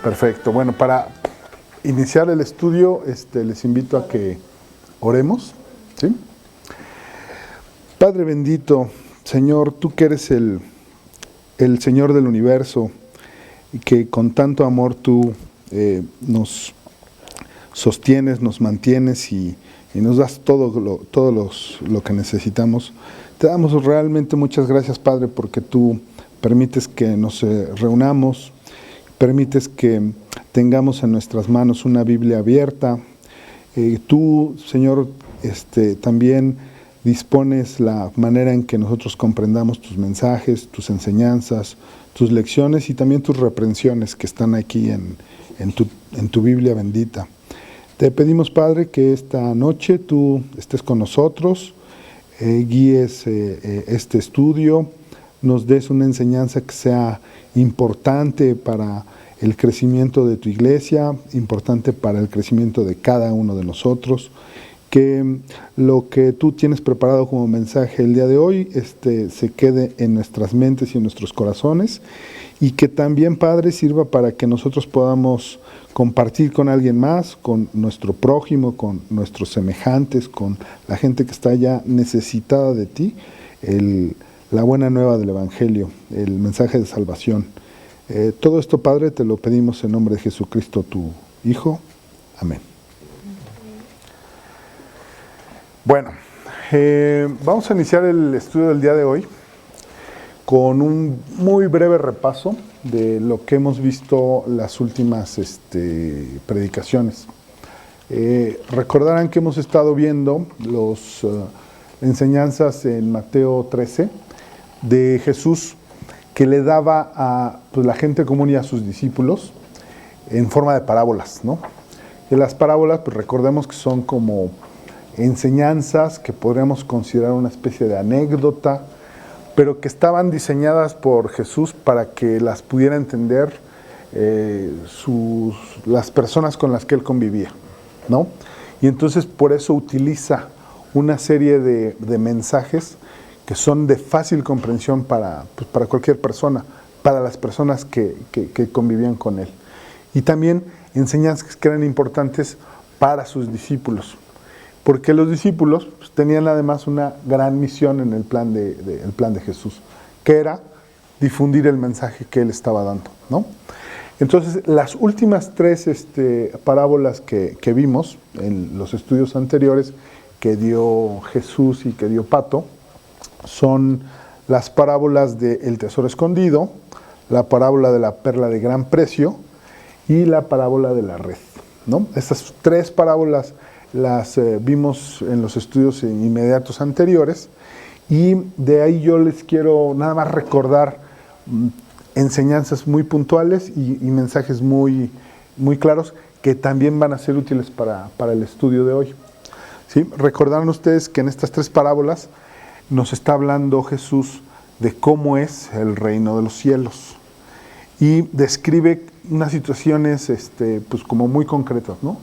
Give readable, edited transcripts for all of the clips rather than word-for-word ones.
Perfecto. Bueno, para iniciar el estudio, les invito a que oremos, ¿sí? Padre bendito, Señor, tú que eres el Señor del universo y que con tanto amor tú nos sostienes, nos mantienes y nos das todo lo que necesitamos. Te damos realmente muchas gracias, Padre, porque tú permites que nos reunamos, permites que tengamos en nuestras manos una Biblia abierta. Tú, Señor, también dispones la manera en que nosotros comprendamos tus mensajes, tus enseñanzas, tus lecciones y también tus reprensiones que están aquí en tu Biblia bendita. Te pedimos, Padre, que esta noche tú estés con nosotros, guíes este estudio, nos des una enseñanza que sea importante para el crecimiento de tu iglesia, importante para el crecimiento de cada uno de nosotros, que lo que tú tienes preparado como mensaje el día de hoy se quede en nuestras mentes y en nuestros corazones, y que también, Padre, sirva para que nosotros podamos compartir con alguien más, con nuestro prójimo, con nuestros semejantes, con la gente que está ya necesitada de ti, la buena nueva del Evangelio, el mensaje de salvación. Todo esto, Padre, te lo pedimos en nombre de Jesucristo, tu Hijo. Amén. Bueno, vamos a iniciar el estudio del día de hoy con un muy breve repaso de lo que hemos visto las últimas predicaciones. Recordarán que hemos estado viendo las enseñanzas en Mateo 13 de Jesús, que le daba a la gente común y a sus discípulos en forma de parábolas, ¿no? Y las parábolas, pues recordemos que son como enseñanzas que podríamos considerar una especie de anécdota, pero que estaban diseñadas por Jesús para que las pudiera entender las personas con las que él convivía, ¿no? Y entonces por eso utiliza una serie de mensajes que son de fácil comprensión para cualquier persona, para las personas que convivían con él. Y también enseñanzas que eran importantes para sus discípulos, porque los discípulos tenían además una gran misión en el plan de Jesús, que era difundir el mensaje que él estaba dando, ¿no? Entonces, las últimas tres parábolas que vimos en los estudios anteriores, que dio Jesús y que dio Pato, son las parábolas de El tesoro escondido, la parábola de la perla de gran precio y la parábola de la red, ¿no? Estas tres parábolas las vimos en los estudios inmediatos anteriores, y de ahí yo les quiero nada más recordar enseñanzas muy puntuales y mensajes muy, muy claros que también van a ser útiles para el estudio de hoy, ¿sí? Recordarán ustedes que en estas tres parábolas nos está hablando Jesús de cómo es el reino de los cielos, y describe unas situaciones pues como muy concretas, ¿no?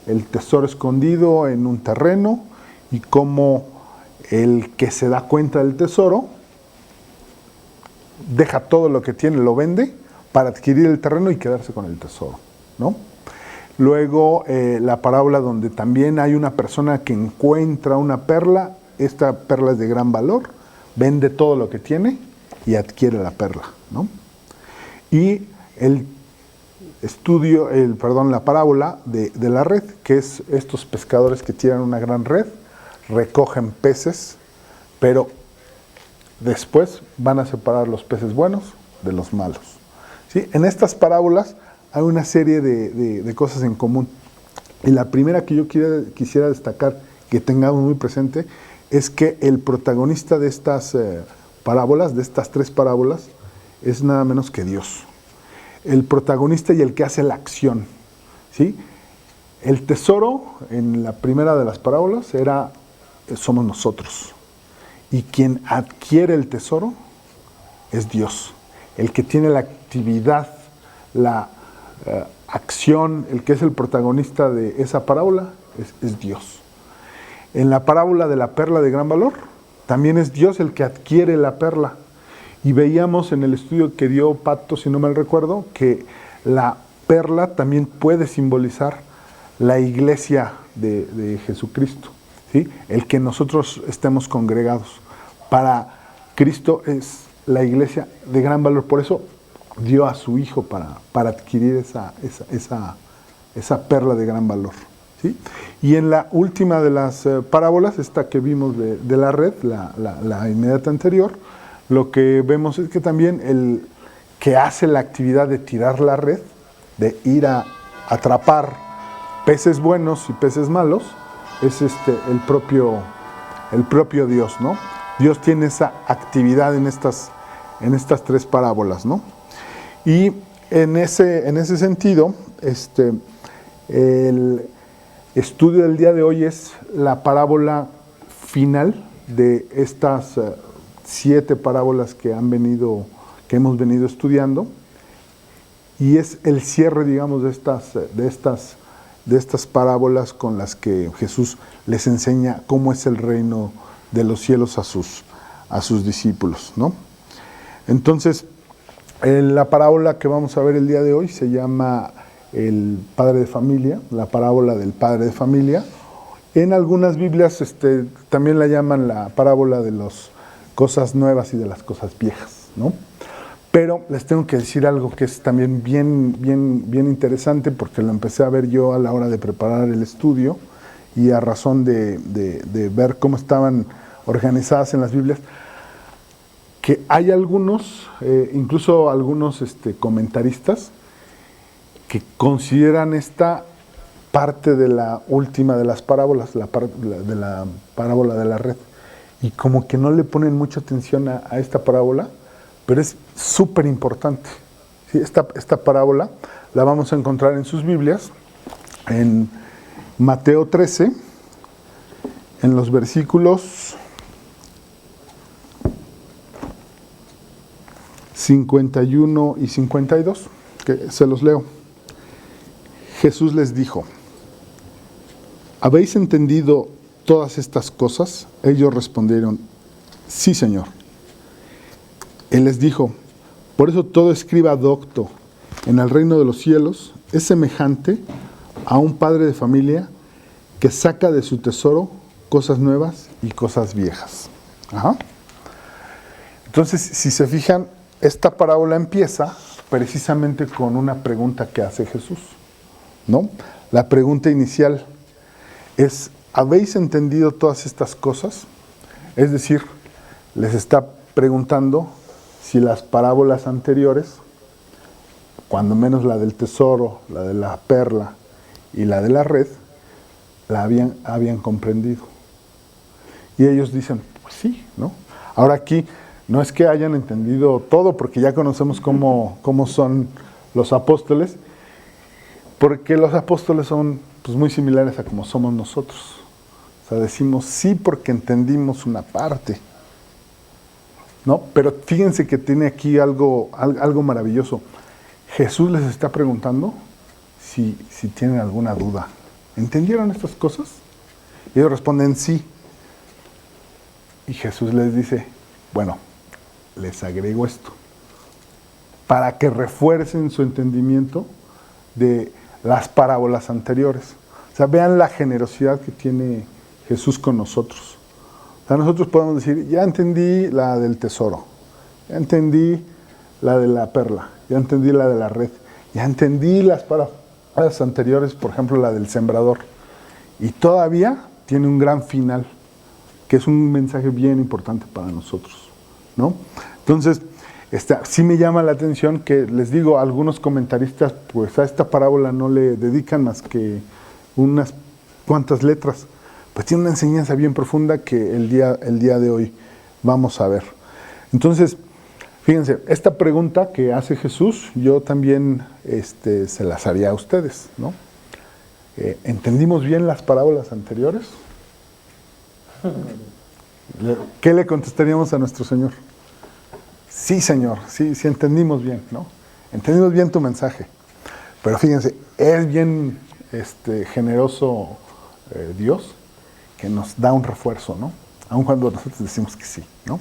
El tesoro escondido en un terreno, y cómo el que se da cuenta del tesoro deja todo lo que tiene, lo vende para adquirir el terreno y quedarse con el tesoro, ¿no? Luego la parábola donde también hay una persona que encuentra una perla. Esta perla es de gran valor, vende todo lo que tiene y adquiere la perla, ¿no? Y la parábola de la red, que es estos pescadores que tiran una gran red, recogen peces, pero después van a separar los peces buenos de los malos, ¿sí? En estas parábolas hay una serie de cosas en común, y la primera que yo quisiera destacar, que tengamos muy presente, es que el protagonista de estas parábolas, de estas tres parábolas, es nada menos que Dios. El protagonista y el que hace la acción, ¿sí? El tesoro, en la primera de las parábolas, somos nosotros. Y quien adquiere el tesoro es Dios. El que tiene la actividad, la acción, el que es el protagonista de esa parábola, es Dios. En la parábola de la perla de gran valor, también es Dios el que adquiere la perla. Y veíamos en el estudio que dio Pato, si no mal recuerdo, que la perla también puede simbolizar la iglesia de Jesucristo, ¿sí? El que nosotros estemos congregados. Para Cristo es la iglesia de gran valor, por eso dio a su Hijo para adquirir esa perla de gran valor, ¿sí? Y en la última de las parábolas, esta que vimos de la red, la inmediata anterior, lo que vemos es que también el que hace la actividad de tirar la red, de ir a atrapar peces buenos y peces malos, es el propio Dios, ¿no? Dios tiene esa actividad en estas tres parábolas, ¿no? Y en ese sentido, el estudio del día de hoy es la parábola final de estas 7 parábolas que hemos venido estudiando, y es el cierre, digamos, de estas parábolas con las que Jesús les enseña cómo es el reino de los cielos a sus discípulos, ¿no? Entonces, la parábola que vamos a ver el día de hoy se llama el padre de familia, la parábola del padre de familia. En algunas Biblias también la llaman la parábola de las cosas nuevas y de las cosas viejas, ¿no? Pero les tengo que decir algo que es también bien interesante, porque lo empecé a ver yo a la hora de preparar el estudio y a razón de ver cómo estaban organizadas en las Biblias, que hay algunos, incluso algunos comentaristas, que consideran esta parte de la última de las parábolas, de la parábola de la red, y como que no le ponen mucha atención a esta parábola, pero es súper importante. ¿Sí? Esta parábola la vamos a encontrar en sus Biblias, en Mateo 13, en los versículos 51 y 52, que se los leo. Jesús les dijo: ¿habéis entendido todas estas cosas? Ellos respondieron: sí, Señor. Él les dijo: por eso todo escriba docto en el reino de los cielos es semejante a un padre de familia que saca de su tesoro cosas nuevas y cosas viejas. Ajá. Entonces, si se fijan, esta parábola empieza precisamente con una pregunta que hace Jesús, ¿no? La pregunta inicial es: ¿habéis entendido todas estas cosas? Es decir, les está preguntando si las parábolas anteriores, cuando menos la del tesoro, la de la perla y la de la red, la habían comprendido. Y ellos dicen: pues sí, ¿no? Ahora aquí no es que hayan entendido todo, porque ya conocemos cómo son los apóstoles, porque los apóstoles son pues muy similares a como somos nosotros. O sea, decimos sí porque entendimos una parte, ¿no? Pero fíjense que tiene aquí algo maravilloso. Jesús les está preguntando si tienen alguna duda. ¿Entendieron estas cosas? Y ellos responden sí. Y Jesús les dice: bueno, les agrego esto, para que refuercen su entendimiento de las parábolas anteriores. O sea, vean la generosidad que tiene Jesús con nosotros. O sea, nosotros podemos decir: ya entendí la del tesoro, ya entendí la de la perla, ya entendí la de la red, ya entendí las parábolas anteriores, por ejemplo, la del sembrador. Y todavía tiene un gran final, que es un mensaje bien importante para nosotros, ¿no? Entonces, sí me llama la atención que, les digo, algunos comentaristas pues a esta parábola no le dedican más que unas cuantas letras, pues tiene una enseñanza bien profunda que el día de hoy vamos a ver. Entonces, fíjense, esta pregunta que hace Jesús, yo también se las haría a ustedes, ¿no? ¿Entendimos bien las parábolas anteriores? ¿Qué le contestaríamos a nuestro Señor? Sí, Señor, sí entendimos bien, ¿no? Entendimos bien tu mensaje. Pero fíjense, es bien generoso Dios, que nos da un refuerzo, ¿no? Aun cuando nosotros decimos que sí, ¿no?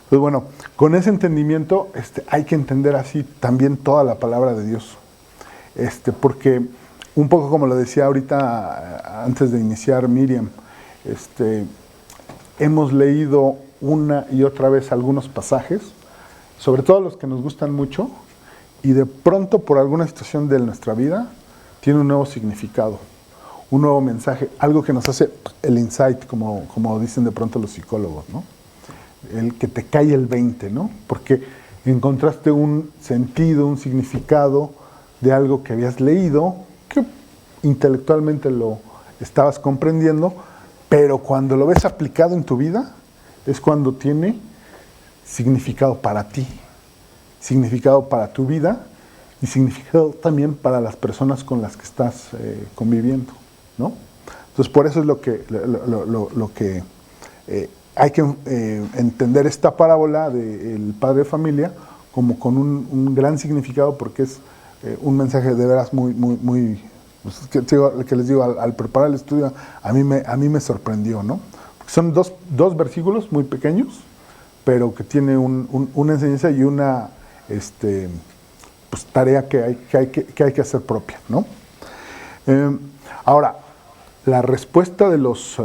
Pues bueno, con ese entendimiento hay que entender así también toda la palabra de Dios. Porque un poco como lo decía ahorita antes de iniciar Miriam, hemos leído una y otra vez algunos pasajes, sobre todo los que nos gustan mucho, y de pronto por alguna situación de nuestra vida tiene un nuevo significado, un nuevo mensaje, algo que nos hace el insight, como dicen de pronto los psicólogos, ¿no? El que te cae el 20, ¿no? Porque encontraste un sentido, un significado de algo que habías leído, que intelectualmente lo estabas comprendiendo, pero cuando lo ves aplicado en tu vida, es cuando tiene significado para ti, significado para tu vida y significado también para las personas con las que estás conviviendo, ¿no? Entonces, por eso es lo que hay que entender esta parábola del padre de familia como con un gran significado, porque es un mensaje de veras muy pues, que les digo, al preparar el estudio, a mí me sorprendió, ¿no? Porque son dos versículos muy pequeños, pero que tiene una enseñanza y una pues, tarea que hay que hacer propia, ¿no? Ahora, la respuesta de los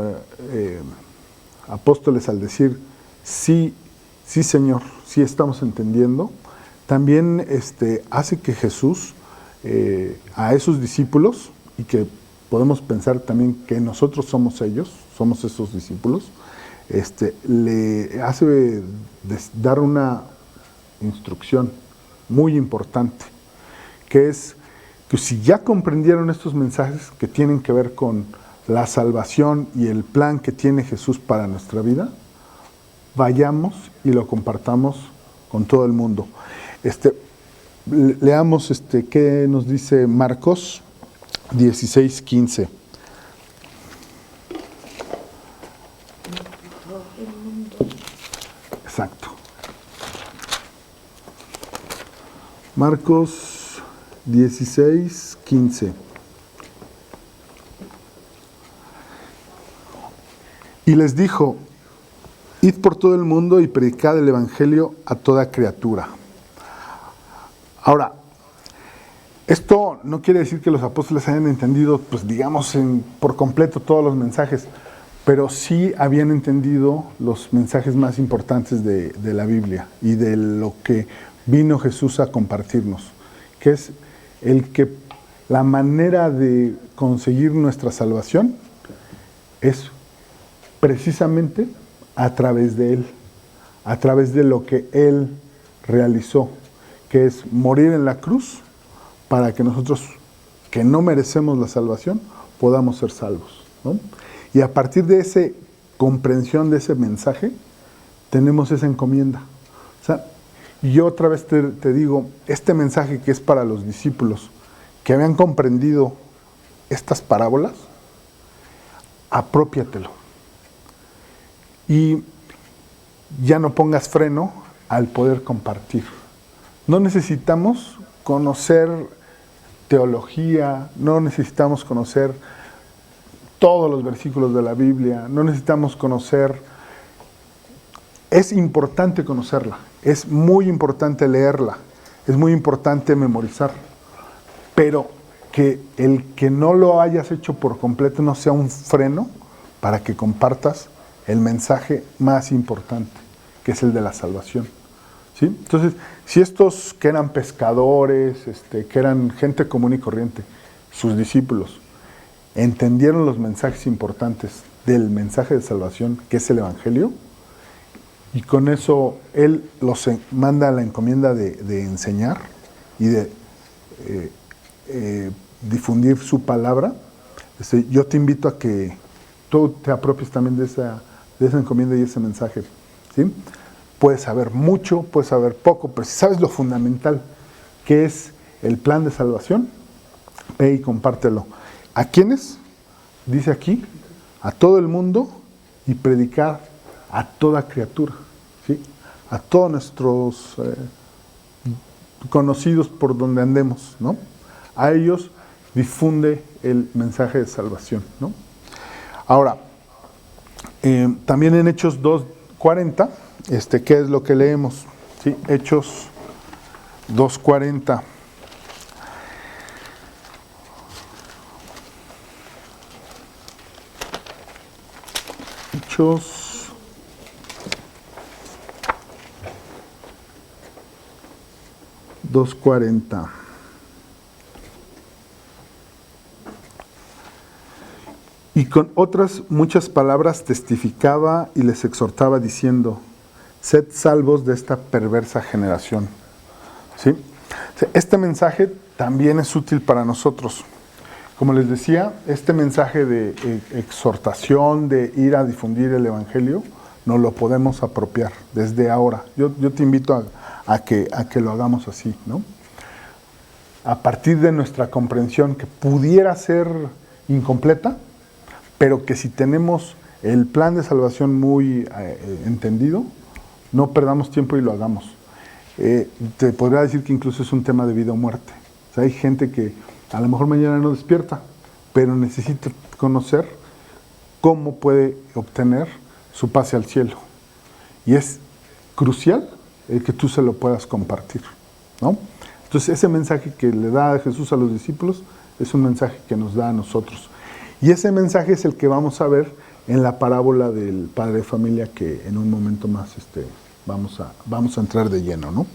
apóstoles al decir, sí, Señor, sí estamos entendiendo, también hace que Jesús a esos discípulos, y que podemos pensar también que nosotros somos ellos, somos esos discípulos, le hace dar una instrucción muy importante, que es que si ya comprendieron estos mensajes que tienen que ver con la salvación y el plan que tiene Jesús para nuestra vida, vayamos y lo compartamos con todo el mundo. Leamos qué nos dice Marcos 16:15. Exacto. Marcos 16:15. Y les dijo, id por todo el mundo y predicad el evangelio a toda criatura. Ahora, esto no quiere decir que los apóstoles hayan entendido, pues digamos, por completo todos los mensajes, pero sí habían entendido los mensajes más importantes de la Biblia y de lo que vino Jesús a compartirnos, que es la manera de conseguir nuestra salvación es precisamente a través de Él, a través de lo que Él realizó, que es morir en la cruz para que nosotros, que no merecemos la salvación, podamos ser salvos, ¿no? Y a partir de esa comprensión de ese mensaje, tenemos esa encomienda. O sea, yo otra vez te digo, este mensaje que es para los discípulos que habían comprendido estas parábolas, apropiatelo. Y ya no pongas freno al poder compartir. No necesitamos conocer teología, no necesitamos conocer todos los versículos de la Biblia, no necesitamos conocer. Es importante conocerla, es muy importante leerla, es muy importante memorizar, pero que el que no lo hayas hecho por completo no sea un freno para que compartas el mensaje más importante, que es el de la salvación. ¿Sí? Entonces, si estos que eran pescadores, que eran gente común y corriente, sus discípulos, entendieron los mensajes importantes del mensaje de salvación, que es el Evangelio, y con eso Él los manda a la encomienda de enseñar y de difundir su palabra, yo te invito a que tú te apropies también de esa encomienda y ese mensaje, ¿sí? Puedes saber mucho, puedes saber poco, pero si sabes lo fundamental, que es el plan de salvación, ve y compártelo. ¿A quiénes? Dice aquí, a todo el mundo y predicar a toda criatura, ¿sí? A todos nuestros conocidos por donde andemos, ¿no? A ellos difunde el mensaje de salvación, ¿no? Ahora, también en Hechos 2:40, ¿qué es lo que leemos? ¿Sí? Hechos 2:40. Hechos 2:40. Y con otras muchas palabras testificaba y les exhortaba diciendo: sed salvos de esta perversa generación. ¿Sí? Este mensaje también es útil para nosotros. Como les decía, este mensaje de exhortación, de ir a difundir el Evangelio, nos lo podemos apropiar desde ahora. Yo te invito a que lo hagamos así, ¿no? A partir de nuestra comprensión, que pudiera ser incompleta, pero que si tenemos el plan de salvación muy entendido, no perdamos tiempo y lo hagamos. Te podría decir que incluso es un tema de vida o muerte. O sea, hay gente que a lo mejor mañana no despierta, pero necesita conocer cómo puede obtener su pase al cielo. Y es crucial el que tú se lo puedas compartir, ¿no? Entonces, ese mensaje que le da Jesús a los discípulos es un mensaje que nos da a nosotros. Y ese mensaje es el que vamos a ver en la parábola del padre de familia, que en un momento más vamos a entrar de lleno, ¿no?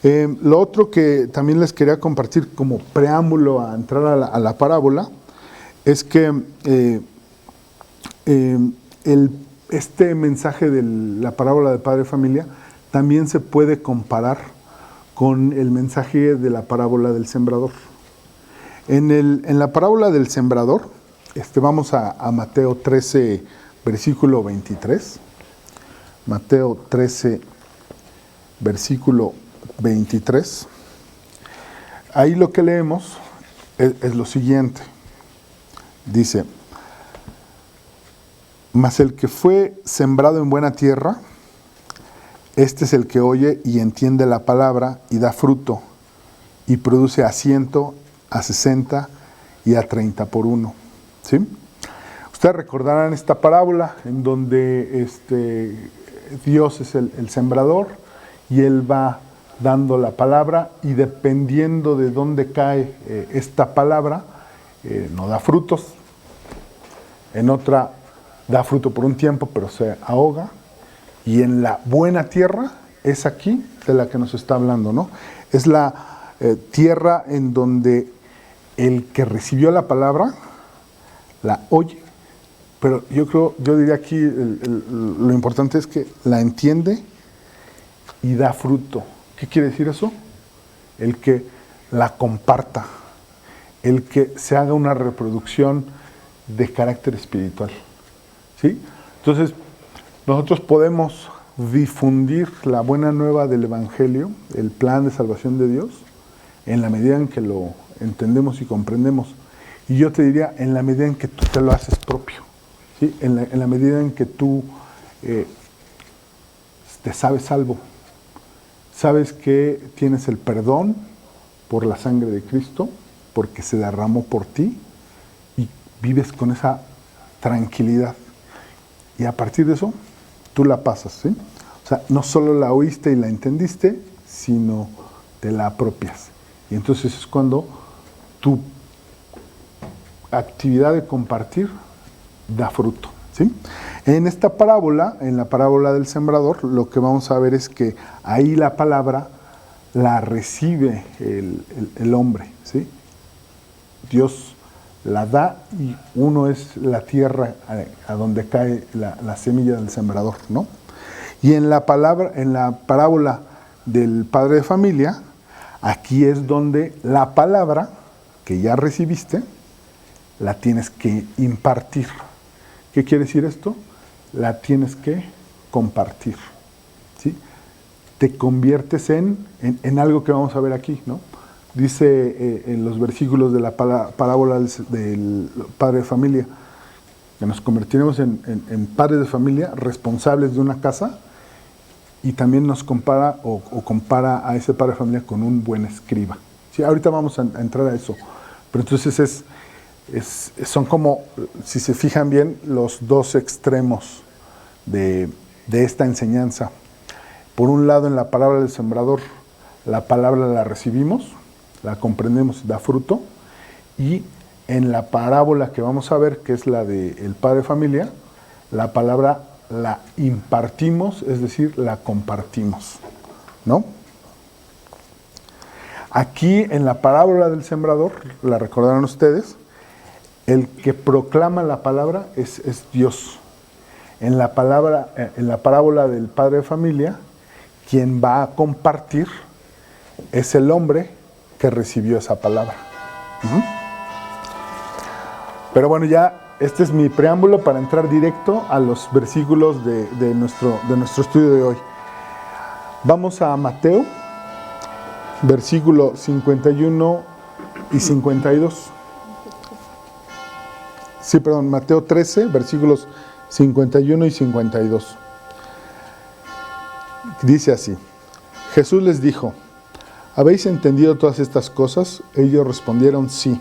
Lo otro que también les quería compartir como preámbulo a entrar a la parábola es que este mensaje de la parábola del padre de familia también se puede comparar con el mensaje de la parábola del sembrador. En la parábola del sembrador, vamos a Mateo 13, versículo 23. Mateo 13, versículo 23. Ahí lo que leemos es lo siguiente. Dice: mas el que fue sembrado en buena tierra, este es el que oye y entiende la palabra y da fruto, y produce a 100, a 60 y a 30 por uno. ¿Sí? Ustedes recordarán esta parábola en donde Dios es el sembrador y Él va dando la palabra, y dependiendo de dónde cae esta palabra, no da frutos. En otra da fruto por un tiempo, pero se ahoga. Y en la buena tierra es aquí de la que nos está hablando, ¿no? Es la tierra en donde el que recibió la palabra la oye, pero yo diría aquí lo importante es que la entiende y da fruto. ¿Qué quiere decir eso? El que la comparta, el que se haga una reproducción de carácter espiritual, ¿sí? Entonces, nosotros podemos difundir la buena nueva del Evangelio, el plan de salvación de Dios, en la medida en que lo entendemos y comprendemos. Y yo te diría, en la medida en que tú te lo haces propio, ¿sí? En la medida en que tú te sabes salvo, sabes que tienes el perdón por la sangre de Cristo, porque se derramó por ti, y vives con esa tranquilidad. Y a partir de eso, tú la pasas, ¿sí? O sea, no solo la oíste y la entendiste, sino te la apropias. Y entonces es cuando tu actividad de compartir da fruto, ¿sí? En esta parábola, en la parábola del sembrador, lo que vamos a ver es que ahí la palabra la recibe el hombre, ¿sí? Dios la da y uno es la tierra a donde cae la semilla del sembrador, ¿no? Y en la parábola del padre de familia, aquí es donde la palabra que ya recibiste la tienes que impartir. ¿Qué quiere decir esto? La tienes que compartir, ¿sí? Te conviertes en algo que vamos a ver aquí, ¿no? Dice en los versículos de la parábola del padre de familia, que nos convertiremos en padres de familia, responsables de una casa, y también nos compara o compara a ese padre de familia con un buen escriba. ¿Sí? Ahorita vamos a entrar a eso, pero entonces son como, si se fijan bien, los dos extremos de esta enseñanza. Por un lado, en la palabra del sembrador, la palabra la recibimos, la comprendemos, da fruto, y en la parábola que vamos a ver, que es la del padre de familia, la palabra la impartimos, es decir, la compartimos, ¿no? Aquí en la parábola del sembrador, la recordaron ustedes, el que proclama la palabra es Dios. En la parábola del padre de familia, quien va a compartir es el hombre que recibió esa palabra. Pero bueno, ya este es mi preámbulo para entrar directo a los versículos de nuestro estudio de hoy. Vamos a Mateo, versículo 51 y 52. Sí, perdón, Mateo 13, versículos 51 y 52. Dice así: Jesús les dijo: ¿habéis entendido todas estas cosas? Ellos respondieron: sí.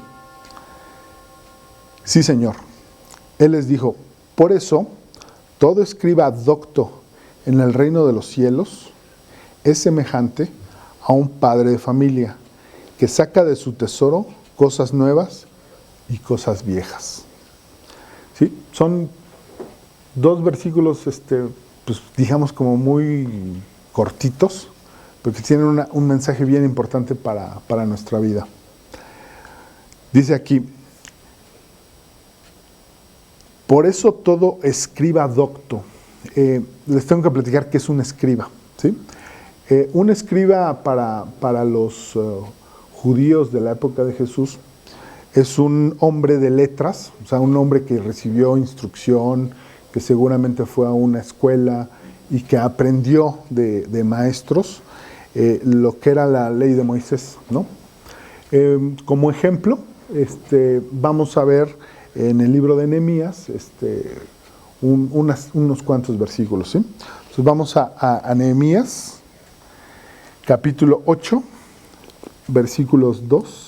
Sí, Señor. Él les dijo: por eso, todo escriba docto en el reino de los cielos es semejante a un padre de familia que saca de su tesoro cosas nuevas y cosas viejas. ¿Sí? Son dos versículos, pues digamos como muy cortitos, pero que tienen un mensaje bien importante para nuestra vida. Dice aquí: por eso todo escriba docto. Les tengo que platicar qué es un escriba, ¿sí? Un escriba para los judíos de la época de Jesús es un hombre de letras, o sea, un hombre que recibió instrucción, que seguramente fue a una escuela y que aprendió de maestros lo que era la ley de Moisés, ¿no? Como ejemplo, vamos a ver en el libro de Nehemías unos cuantos versículos, ¿sí? Entonces vamos a Nehemías, capítulo 8, versículos 2.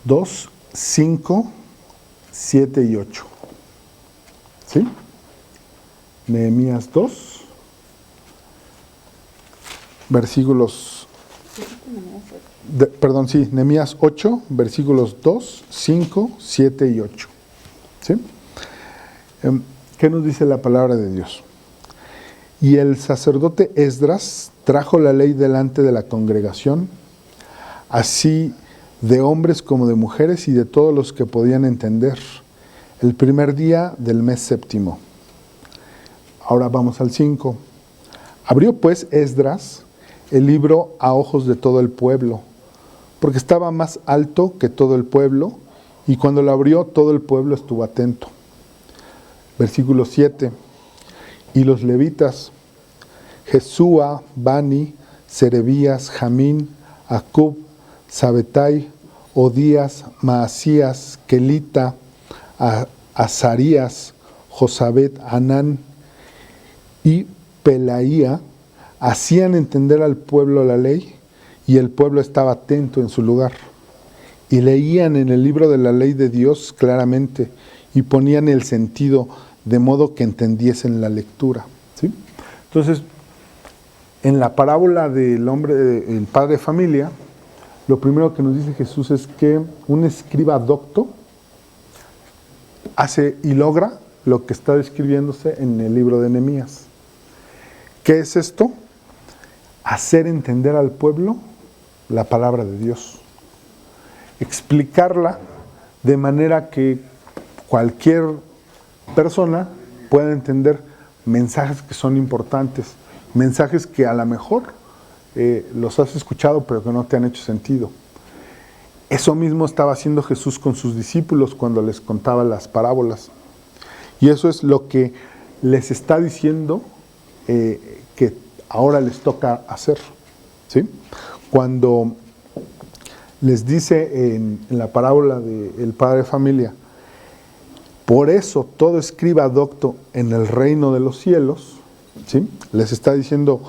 Dos, 5, 7 y 8. ¿Sí? Nehemías 2, versículos... Nehemías 8, versículos 2, 5, 7 y 8. ¿Sí? ¿Qué nos dice la palabra de Dios? Y el sacerdote Esdras trajo la ley delante de la congregación, así de hombres como de mujeres y de todos los que podían entender, el primer día del mes séptimo. Ahora vamos al 5. Abrió pues Esdras el libro a ojos de todo el pueblo, porque estaba más alto que todo el pueblo, y cuando lo abrió todo el pueblo estuvo atento. Versículo 7. Y los levitas, Jesúa, Bani, Serebías, Jamín, Acub, Sabetai, Odías, Maasías, Kelita, Azarías, Josabet, Anán y Pelaía hacían entender al pueblo la ley, y el pueblo estaba atento en su lugar. Y leían en el libro de la ley de Dios claramente, y ponían el sentido de modo que entendiesen la lectura. ¿Sí? Entonces, en la parábola del hombre, el padre de familia, lo primero que nos dice Jesús es que un escriba docto hace y logra lo que está describiéndose en el libro de Nehemías. ¿Qué es esto? Hacer entender al pueblo la palabra de Dios. Explicarla de manera que cualquier persona pueda entender mensajes que son importantes, mensajes que a lo mejor los has escuchado pero que no te han hecho sentido. Eso mismo estaba haciendo Jesús con sus discípulos cuando les contaba las parábolas. Y eso es lo que les está diciendo que ahora les toca hacer. ¿Sí? Cuando les dice en la parábola del padre de familia: por eso todo escriba docto en el reino de los cielos, ¿sí? Les está diciendo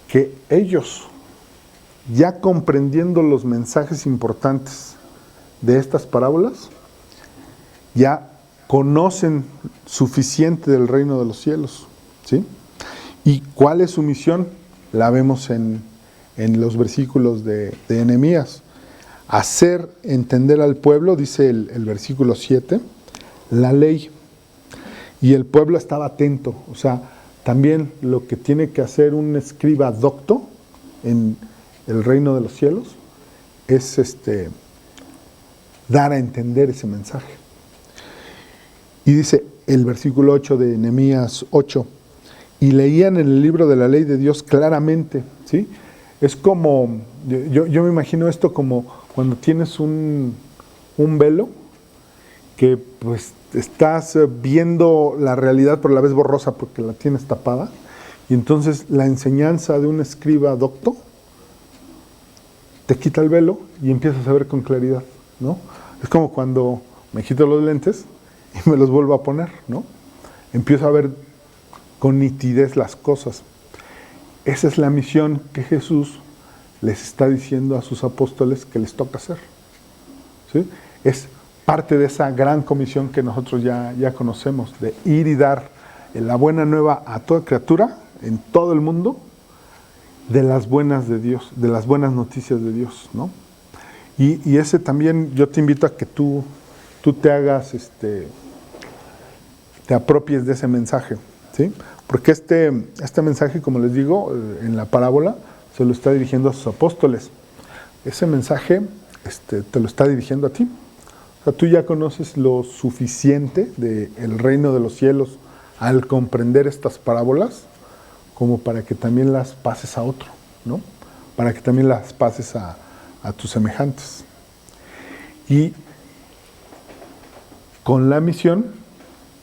que ellos, ya comprendiendo los mensajes importantes de estas parábolas, ya conocen suficiente del reino de los cielos, ¿sí? ¿Y cuál es su misión? La vemos en en los versículos de Nehemías. Hacer entender al pueblo, dice el versículo 7, la ley. Y el pueblo estaba atento. O sea, también lo que tiene que hacer un escriba docto en el reino de los cielos es dar a entender ese mensaje. Y dice el versículo 8 de Nehemías 8, y leían en el libro de la ley de Dios claramente, ¿sí? Es como, yo me imagino esto como cuando tienes un velo que pues estás viendo la realidad pero a la vez borrosa porque la tienes tapada, y entonces la enseñanza de un escriba docto te quita el velo y empiezas a ver con claridad, ¿no? Es como cuando me quito los lentes y me los vuelvo a poner, ¿no? Empiezo a ver con nitidez las cosas. Esa es la misión que Jesús les está diciendo a sus apóstoles que les toca hacer, ¿sí? Es parte de esa gran comisión que nosotros ya conocemos, de ir y dar la buena nueva a toda criatura en todo el mundo, de las buenas de Dios, de las buenas noticias de Dios, ¿no? Y ese también yo te invito a que tú te hagas, te apropies de ese mensaje, ¿sí? Porque este mensaje, como les digo, en la parábola, se lo está dirigiendo a sus apóstoles. Ese mensaje te lo está dirigiendo a ti. O sea, tú ya conoces lo suficiente del reino de los cielos al comprender estas parábolas, como para que también las pases a otro, ¿no? Para que también las pases a tus semejantes. Y con la misión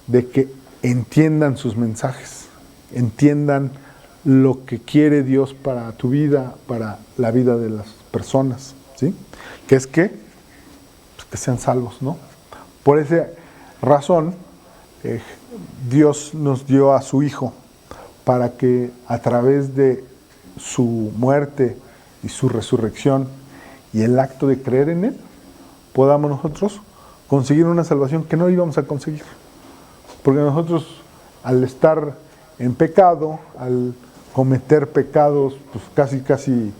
de que entiendan sus mensajes, entiendan lo que quiere Dios para tu vida, para la vida de las personas, ¿sí? Que es que sean salvos, ¿no? Por esa razón, Dios nos dio a su Hijo para que a través de su muerte y su resurrección y el acto de creer en Él, podamos nosotros conseguir una salvación que no íbamos a conseguir. Porque nosotros, al estar en pecado, al cometer pecados, pues casi,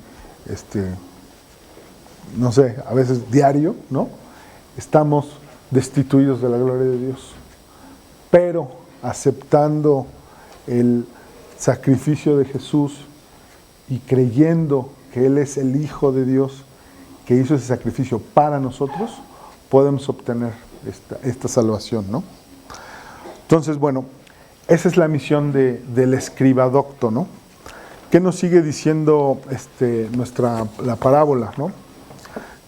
no sé, a veces diario, ¿no? Estamos destituidos de la gloria de Dios. Pero aceptando el sacrificio de Jesús y creyendo que Él es el Hijo de Dios, que hizo ese sacrificio para nosotros, podemos obtener esta salvación, ¿no? Entonces, bueno, esa es la misión del escriba docto, ¿no? ¿Qué nos sigue diciendo la parábola, ¿no?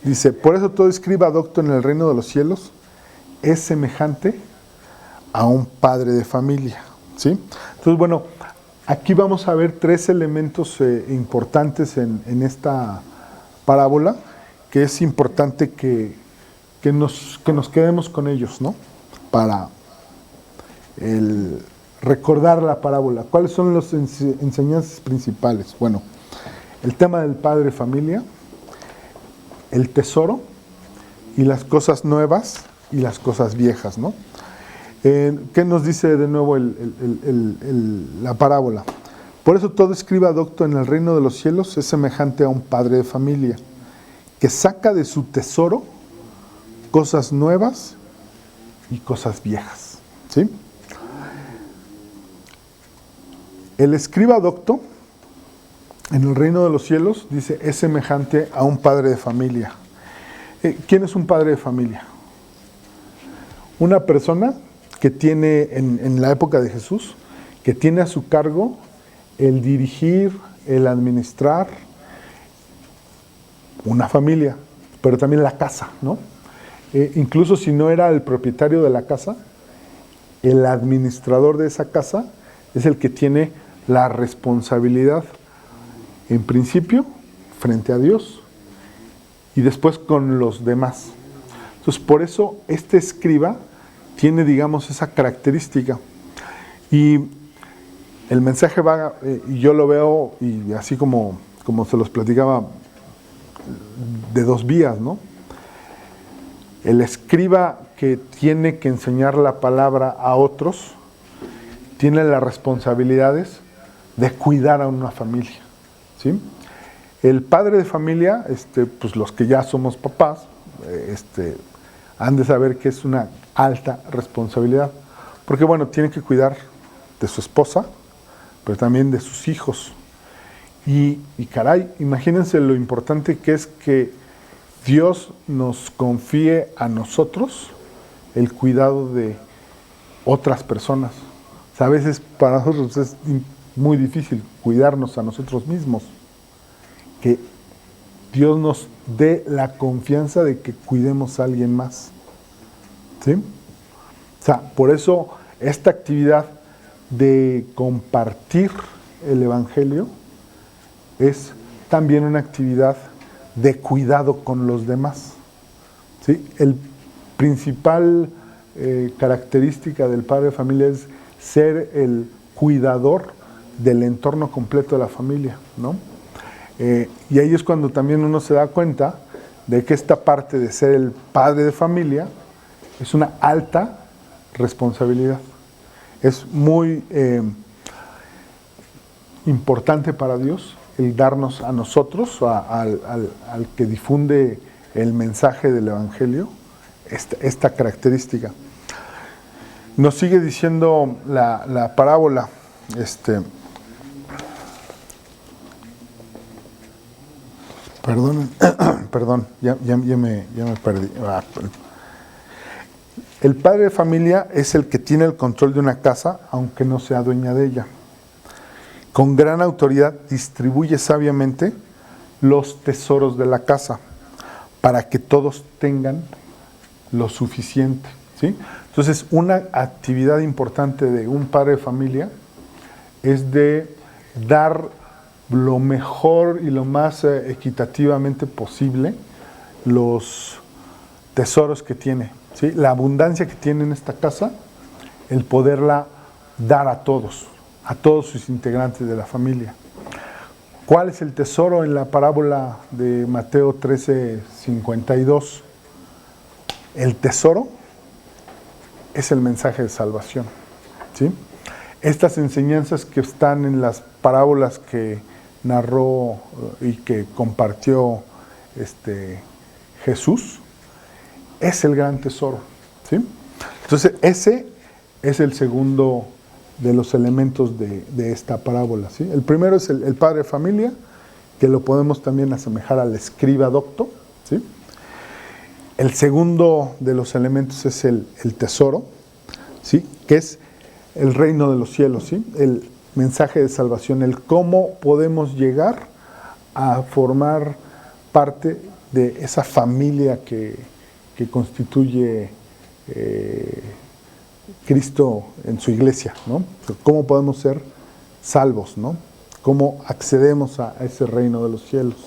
Dice, por eso todo escriba docto en el reino de los cielos es semejante a un padre de familia, ¿sí? Entonces, bueno, aquí vamos a ver tres elementos importantes en esta parábola, que es importante que nos quedemos con ellos, ¿no? Para recordar la parábola. ¿Cuáles son las enseñanzas principales? Bueno, el tema del padre de familia, el tesoro y las cosas nuevas y las cosas viejas, ¿no? ¿Qué nos dice de nuevo la parábola? Por eso todo escriba docto en el reino de los cielos es semejante a un padre de familia que saca de su tesoro cosas nuevas y cosas viejas, ¿sí? El escriba docto en el reino de los cielos, dice, es semejante a un padre de familia. ¿Quién es un padre de familia? Una persona que tiene, en la época de Jesús, que tiene a su cargo el dirigir, el administrar una familia, pero también la casa, ¿no? Incluso si no era el propietario de la casa, el administrador de esa casa es el que tiene la responsabilidad, en principio, frente a Dios y después con los demás. Entonces, por eso este escriba tiene, digamos, esa característica. Y el mensaje va, y yo lo veo, y así como se los platicaba, de dos vías, ¿no? El escriba que tiene que enseñar la palabra a otros, tiene las responsabilidades de cuidar a una familia, ¿sí? El padre de familia, pues los que ya somos papás, han de saber que es una alta responsabilidad. Porque bueno, tiene que cuidar de su esposa, pero también de sus hijos. Y caray, imagínense lo importante que es que Dios nos confíe a nosotros el cuidado de otras personas. O sea, a veces para nosotros es muy difícil cuidarnos a nosotros mismos. Que Dios nos dé la confianza de que cuidemos a alguien más. ¿Sí? O sea, por eso esta actividad de compartir el Evangelio es también una actividad de cuidado con los demás. ¿Sí? El principal característica del padre de familia es ser el cuidador del entorno completo de la familia, ¿no? Y ahí es cuando también uno se da cuenta de que esta parte de ser el padre de familia es una alta responsabilidad. Es muy importante para Dios el darnos a nosotros, al que difunde el mensaje del Evangelio, esta característica. Nos sigue diciendo la parábola, perdón, ya me perdí. El padre de familia es el que tiene el control de una casa, aunque no sea dueña de ella. Con gran autoridad distribuye sabiamente los tesoros de la casa para que todos tengan lo suficiente, ¿sí? Entonces, una actividad importante de un padre de familia es de dar lo mejor y lo más equitativamente posible los tesoros que tiene, ¿sí? La abundancia que tiene en esta casa, el poderla dar a todos sus integrantes de la familia. ¿Cuál es el tesoro en la parábola de Mateo 13:52? El tesoro es el mensaje de salvación, ¿sí? Estas enseñanzas que están en las parábolas que narró y que compartió Jesús, es el gran tesoro, ¿sí? Entonces, ese es el segundo de los elementos de esta parábola, ¿sí? El primero es el padre de familia, que lo podemos también asemejar al escriba docto, ¿sí? El segundo de los elementos es el tesoro, ¿sí? Que es el reino de los cielos, ¿sí? El mensaje de salvación, el cómo podemos llegar a formar parte de esa familia que constituye Cristo en su iglesia, ¿no? ¿Cómo podemos ser salvos, ¿no? ¿Cómo accedemos a ese reino de los cielos?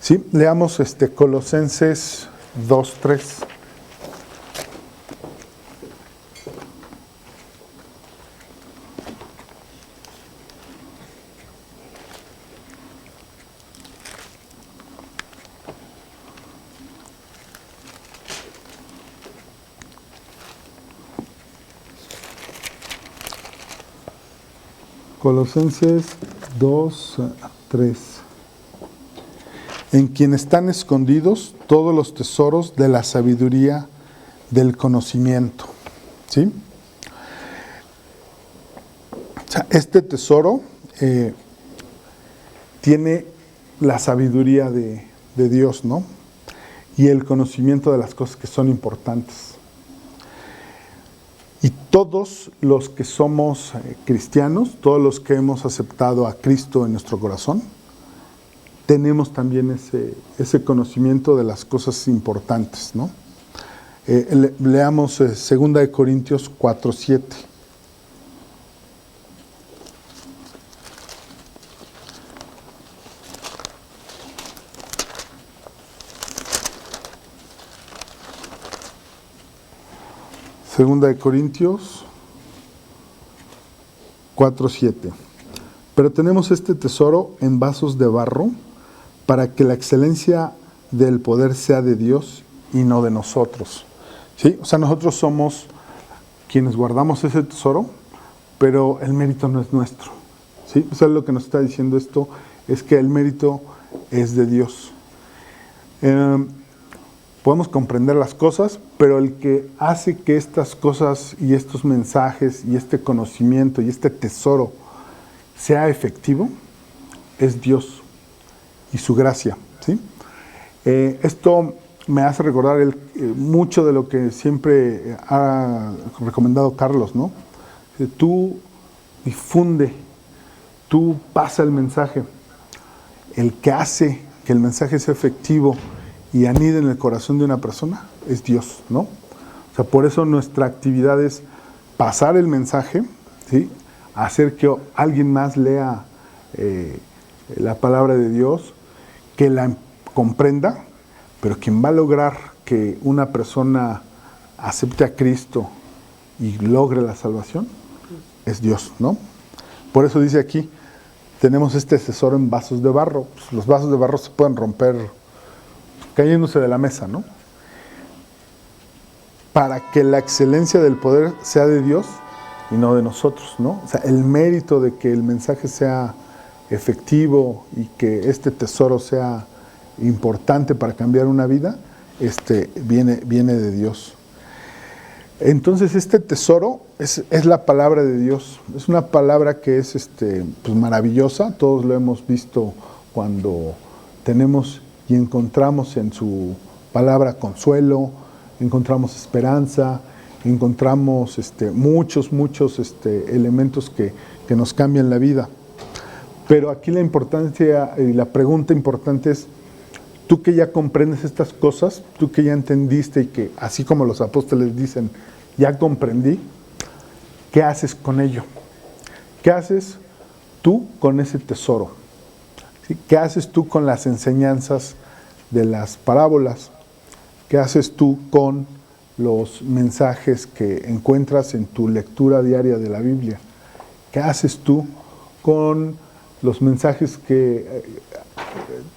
Sí, leamos Colosenses 2:3. Colosenses 2:3. En quien están escondidos todos los tesoros de la sabiduría del conocimiento. ¿Sí? O sea, este tesoro tiene la sabiduría de Dios, ¿no? Y el conocimiento de las cosas que son importantes. Y todos los que somos cristianos, todos los que hemos aceptado a Cristo en nuestro corazón, tenemos también ese conocimiento de las cosas importantes, ¿no? Leamos 2 Corintios 4:7. Segunda de Corintios 4:7. Pero tenemos este tesoro en vasos de barro para que la excelencia del poder sea de Dios y no de nosotros. ¿Sí? O sea, nosotros somos quienes guardamos ese tesoro, pero el mérito no es nuestro. ¿Sí? O sea, lo que nos está diciendo esto es que el mérito es de Dios. Podemos comprender las cosas, pero el que hace que estas cosas y estos mensajes y este conocimiento y este tesoro sea efectivo es Dios y su gracia, ¿sí? Esto me hace recordar mucho de lo que siempre ha recomendado Carlos, ¿no? Tú difunde, tú pasa el mensaje. El que hace que el mensaje sea efectivo y anide en el corazón de una persona es Dios, ¿no? O sea, por eso nuestra actividad es pasar el mensaje, ¿sí? Hacer que alguien más lea la palabra de Dios, que la comprenda, pero quien va a lograr que una persona acepte a Cristo y logre la salvación es Dios, ¿no? Por eso dice aquí, tenemos este tesoro en vasos de barro. Pues los vasos de barro se pueden romper cayéndose de la mesa, ¿no? Para que la excelencia del poder sea de Dios y no de nosotros, ¿no? O sea, el mérito de que el mensaje sea efectivo y que este tesoro sea importante para cambiar una vida, viene de Dios. Entonces este tesoro es la palabra de Dios. Es una palabra que es pues maravillosa. Todos lo hemos visto cuando tenemos y encontramos en su palabra consuelo, encontramos esperanza, encontramos muchos elementos que nos cambian la vida. Pero aquí la importancia y la pregunta importante es, tú que ya comprendes estas cosas, tú que ya entendiste y que así como los apóstoles dicen, ya comprendí, ¿qué haces con ello? ¿Qué haces tú con ese tesoro? ¿Sí? ¿Qué haces tú con las enseñanzas de las parábolas? ¿Qué haces tú con los mensajes que encuentras en tu lectura diaria de la Biblia? ¿Qué haces tú con los mensajes que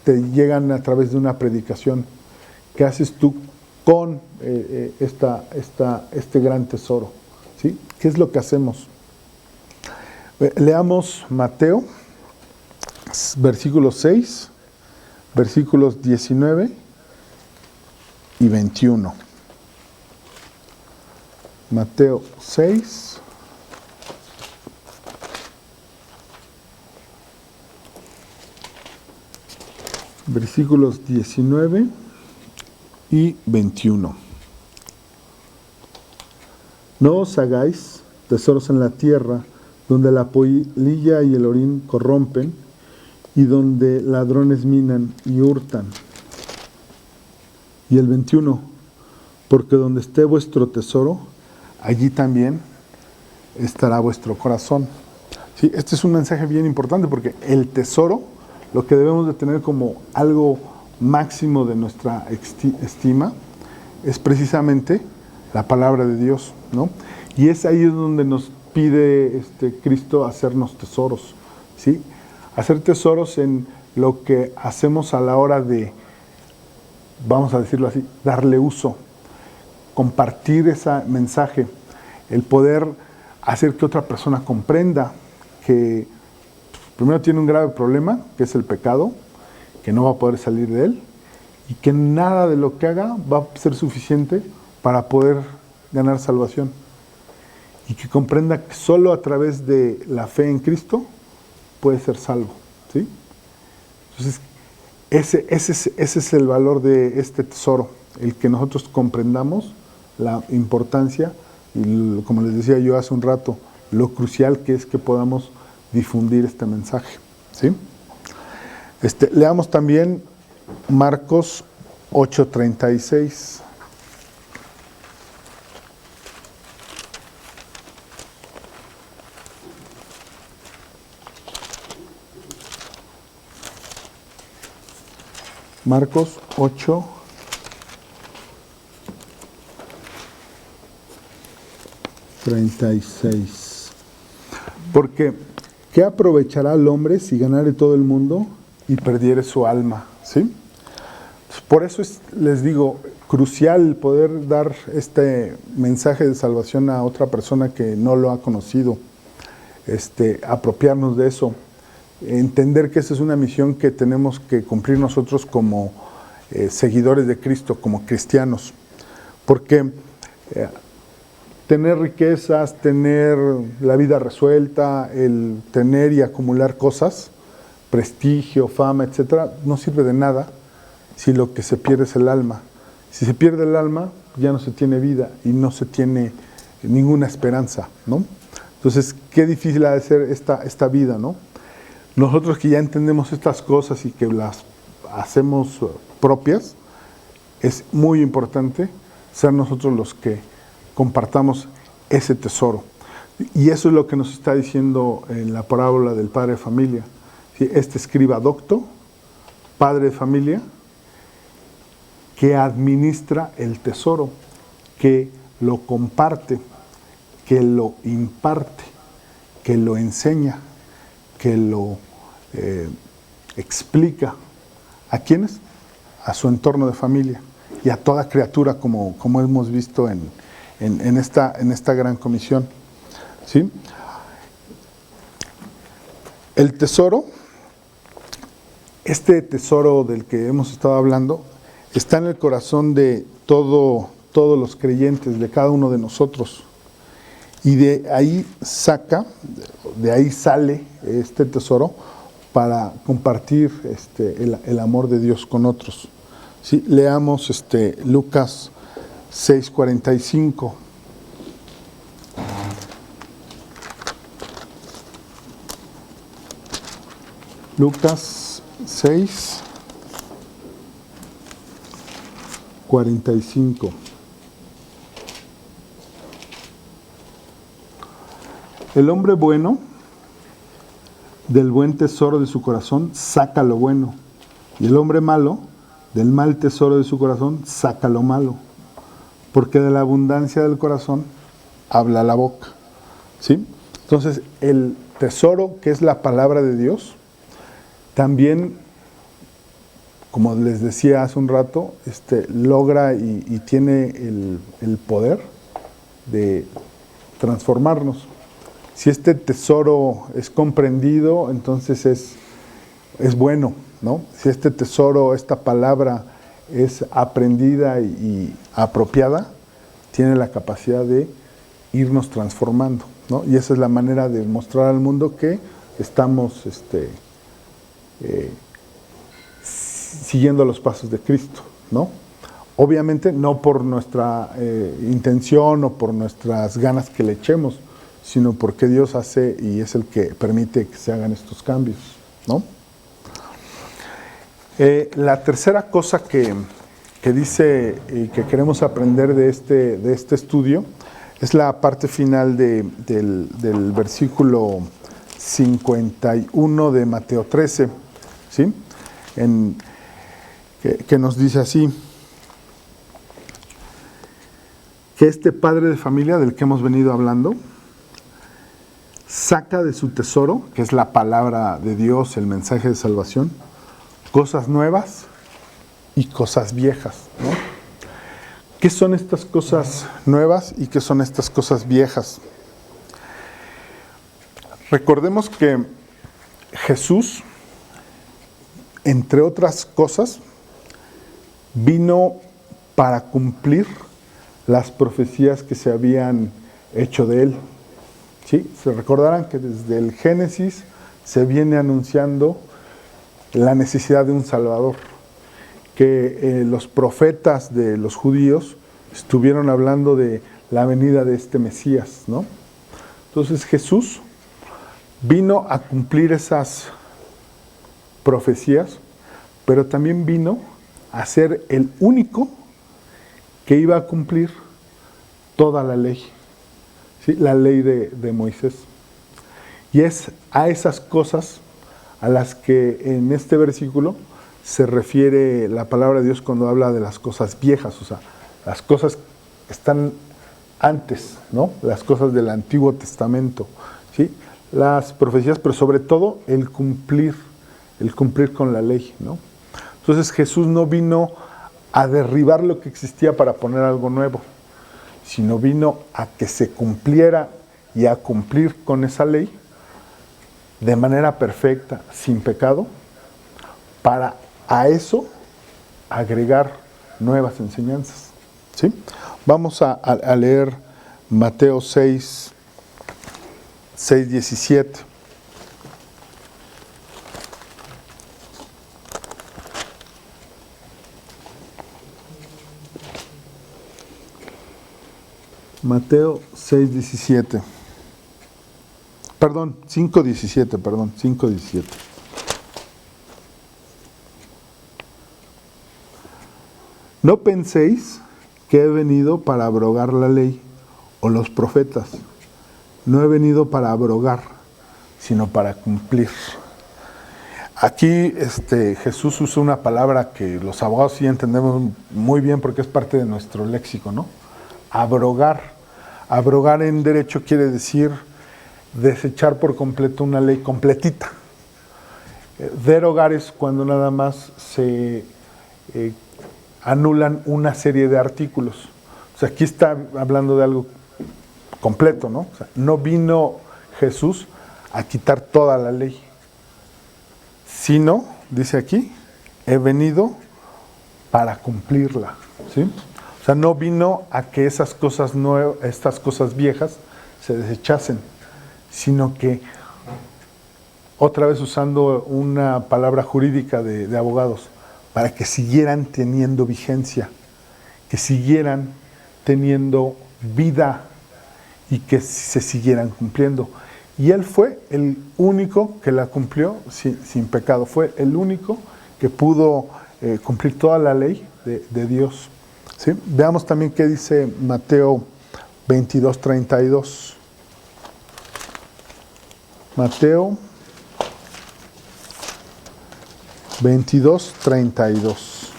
te llegan a través de una predicación? ¿Qué haces tú con este gran tesoro? ¿Sí? ¿Qué es lo que hacemos? Leamos Mateo, versículo 6, versículos 19 y 21. Mateo 6, versículos 19 y 21. No os hagáis tesoros en la tierra, donde la polilla y el orín corrompen, y donde ladrones minan y hurtan. Y el 21, porque donde esté vuestro tesoro, allí también estará vuestro corazón. Sí, este es un mensaje bien importante, porque el tesoro, lo que debemos de tener como algo máximo de nuestra estima, es precisamente la palabra de Dios, ¿no? Y es ahí donde nos pide Cristo hacernos tesoros, ¿sí? Hacer tesoros en lo que hacemos a la hora de, vamos a decirlo así, darle uso, compartir ese mensaje, el poder hacer que otra persona comprenda que primero tiene un grave problema, que es el pecado, que no va a poder salir de él, y que nada de lo que haga va a ser suficiente para poder ganar salvación. Y que comprenda que solo a través de la fe en Cristo puede ser salvo, ¿sí? Entonces, ese es el valor de este tesoro, el que nosotros comprendamos la importancia y, como les decía yo hace un rato, lo crucial que es que podamos difundir este mensaje, ¿sí? Leamos también Marcos 8:36. Marcos 8:36. Porque, ¿qué aprovechará el hombre si ganare todo el mundo y perdiere su alma? ¿Sí? Por eso les digo, crucial poder dar este mensaje de salvación a otra persona que no lo ha conocido, apropiarnos de eso. entender que esa es una misión que tenemos que cumplir nosotros como seguidores de Cristo, como cristianos. Porque tener riquezas, tener la vida resuelta, el tener y acumular cosas, prestigio, fama, etcétera, no sirve de nada si lo que se pierde es el alma. Si se pierde el alma, ya no se tiene vida y no se tiene ninguna esperanza, ¿no? Entonces, qué difícil ha de ser esta vida, ¿no? Nosotros que ya entendemos estas cosas y que las hacemos propias, es muy importante ser nosotros los que compartamos ese tesoro. Y eso es lo que nos está diciendo en la parábola del padre de familia. ¿Sí? Este escriba docto, padre de familia, que administra el tesoro, que lo comparte, que lo imparte, que lo enseña, que lo explica. ¿A quiénes? A su entorno de familia y a toda criatura, como hemos visto en esta gran comisión. ¿Sí? El tesoro, este tesoro del que hemos estado hablando, está en el corazón de todos los creyentes, de cada uno de nosotros. Y de ahí sale este tesoro para compartir el amor de Dios con otros. ¿Sí? Leamos Lucas 6:45. Lucas 6:45. El hombre bueno, del buen tesoro de su corazón, saca lo bueno. Y el hombre malo, del mal tesoro de su corazón, saca lo malo. Porque de la abundancia del corazón habla la boca. ¿Sí? Entonces, el tesoro, que es la palabra de Dios, también, como les decía hace un rato, logra y tiene el poder de transformarnos. Si este tesoro es comprendido, entonces es bueno, ¿no? Si este tesoro, esta palabra es aprendida y apropiada, tiene la capacidad de irnos transformando, ¿no? Y esa es la manera de mostrar al mundo que estamos siguiendo los pasos de Cristo, ¿no? Obviamente no por nuestra intención o por nuestras ganas que le echemos, sino porque Dios hace y es el que permite que se hagan estos cambios, ¿no? La tercera cosa que dice y que queremos aprender de este estudio es la parte final del versículo 51 de Mateo 13, ¿sí? Que nos dice así, que este padre de familia del que hemos venido hablando, saca de su tesoro, que es la palabra de Dios, el mensaje de salvación, cosas nuevas y cosas viejas, ¿no? ¿Qué son estas cosas nuevas y qué son estas cosas viejas? Recordemos que Jesús, entre otras cosas, vino para cumplir las profecías que se habían hecho de él. ¿Sí? Se recordarán que desde el Génesis se viene anunciando la necesidad de un Salvador, que los profetas de los judíos estuvieron hablando de la venida de este Mesías, ¿no? Entonces Jesús vino a cumplir esas profecías, pero también vino a ser el único que iba a cumplir toda la ley. ¿Sí? La ley de Moisés. Y es a esas cosas a las que en este versículo se refiere la palabra de Dios cuando habla de las cosas viejas, o sea, las cosas que están antes, ¿no? Las cosas del Antiguo Testamento, ¿sí? Las profecías, pero sobre todo el cumplir con la ley, ¿no? Entonces Jesús no vino a derribar lo que existía para poner algo nuevo, sino vino a que se cumpliera y a cumplir con esa ley de manera perfecta, sin pecado, para a eso agregar nuevas enseñanzas. ¿Sí? Vamos a leer Mateo 6:17. Mateo 6:17. Perdón, 5:17. No penséis que he venido para abrogar la ley o los profetas. No he venido para abrogar, sino para cumplir. Aquí Jesús usa una palabra que los abogados sí entendemos muy bien porque es parte de nuestro léxico, ¿no? Abrogar. Abrogar en derecho quiere decir desechar por completo una ley completita. Derogar es cuando nada más se anulan una serie de artículos. O sea, aquí está hablando de algo completo, ¿no? O sea, no vino Jesús a quitar toda la ley, sino, dice aquí, he venido para cumplirla, ¿sí? O sea, no vino a que estas cosas viejas se desechasen, sino que, otra vez usando una palabra jurídica de abogados, para que siguieran teniendo vigencia, que siguieran teniendo vida y que se siguieran cumpliendo. Y Él fue el único que la cumplió sin pecado, fue el único que pudo cumplir toda la ley de Dios. ¿Sí? Veamos también qué dice Mateo 22:32. Mateo 22:32.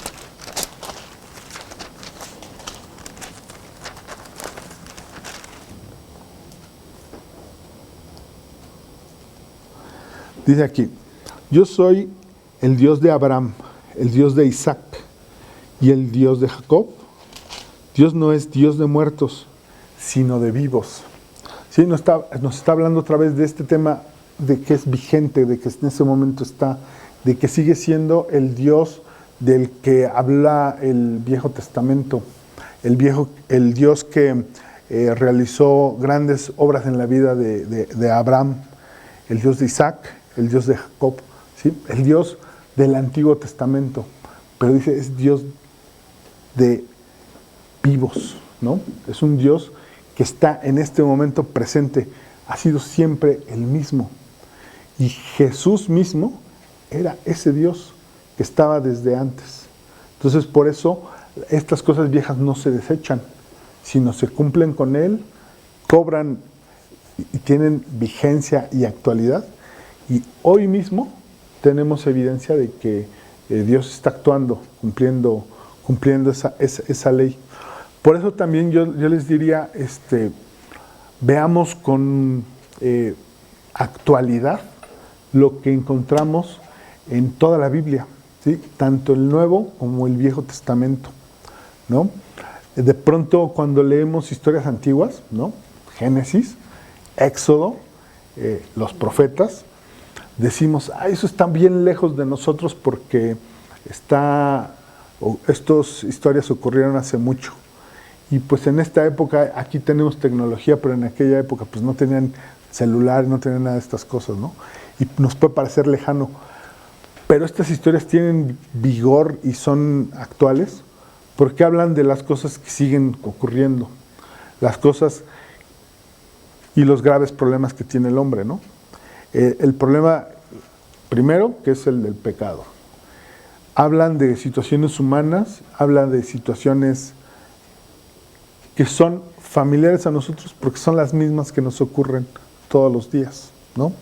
Dice aquí, yo soy el Dios de Abraham, el Dios de Isaac y el Dios de Jacob. Dios no es Dios de muertos, sino de vivos. ¿Sí? Nos está hablando otra vez de este tema de que es vigente, de que en ese momento está, de que sigue siendo el Dios del que habla el Viejo Testamento, el Dios que realizó grandes obras en la vida de Abraham, el Dios de Isaac, el Dios de Jacob, ¿sí? El Dios del Antiguo Testamento, pero dice es Dios de vivos, ¿no? Es un Dios que está en este momento presente, ha sido siempre el mismo. Y Jesús mismo era ese Dios que estaba desde antes. Entonces, por eso, estas cosas viejas no se desechan, sino se cumplen con Él, cobran y tienen vigencia y actualidad. Y hoy mismo tenemos evidencia de que Dios está actuando, cumpliendo esa ley. Por eso también yo les diría, veamos con actualidad lo que encontramos en toda la Biblia, ¿sí? Tanto el Nuevo como el Viejo Testamento, ¿no? De pronto cuando leemos historias antiguas, ¿no? Génesis, Éxodo, los profetas, decimos, eso está bien lejos de nosotros porque estas historias ocurrieron hace mucho. Y pues en esta época, aquí tenemos tecnología, pero en aquella época pues no tenían celular, no tenían nada de estas cosas, ¿no? Y nos puede parecer lejano. Pero estas historias tienen vigor y son actuales porque hablan de las cosas que siguen ocurriendo, las cosas y los graves problemas que tiene el hombre, ¿no? El problema primero, que es el del pecado. Hablan de situaciones humanas, hablan de situaciones que son familiares a nosotros porque son las mismas que nos ocurren todos los días, ¿no?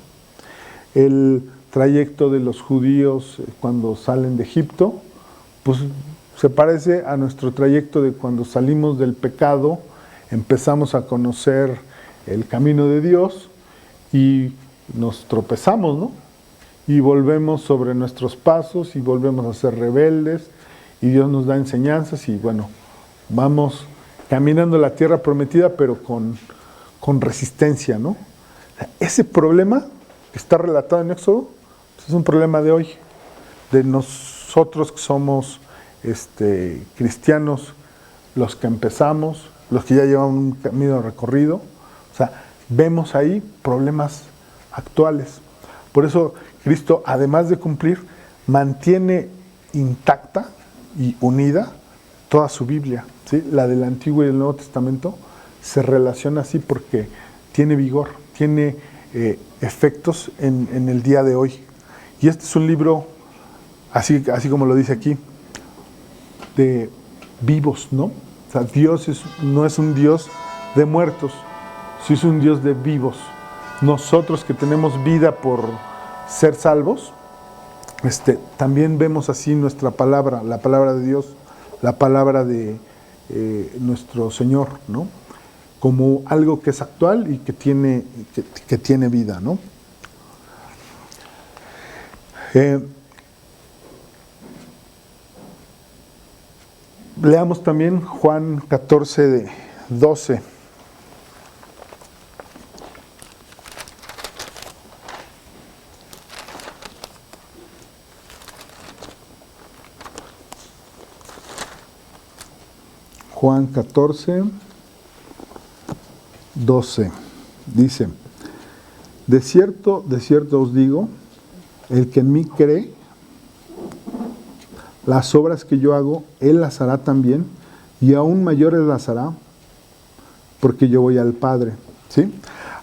El trayecto de los judíos cuando salen de Egipto, pues se parece a nuestro trayecto de cuando salimos del pecado, empezamos a conocer el camino de Dios y nos tropezamos, ¿no? Y volvemos sobre nuestros pasos y volvemos a ser rebeldes y Dios nos da enseñanzas y bueno, vamos caminando la tierra prometida pero con resistencia, ¿no? Ese problema que está relatado en Éxodo, pues es un problema de hoy, de nosotros que somos cristianos, los que empezamos, los que ya llevan un camino recorrido. O sea, vemos ahí problemas actuales. Por eso Cristo, además de cumplir, mantiene intacta y unida toda su Biblia, ¿sí? La del Antiguo y el Nuevo Testamento se relaciona así porque tiene vigor, tiene efectos en el día de hoy. Y este es un libro, así como lo dice aquí, de vivos, ¿no? O sea, Dios no es un Dios de muertos, sí es un Dios de vivos. Nosotros que tenemos vida por ser salvos, también vemos así nuestra palabra, la palabra de Dios, la palabra de nuestro Señor, ¿no? Como algo que es actual y que tiene vida, ¿no? Leamos también Juan 14, 12. Juan 14, 12. Dice: de cierto os digo, el que en mí cree, las obras que yo hago, él las hará también, y aún mayores las hará, porque yo voy al Padre. ¿Sí?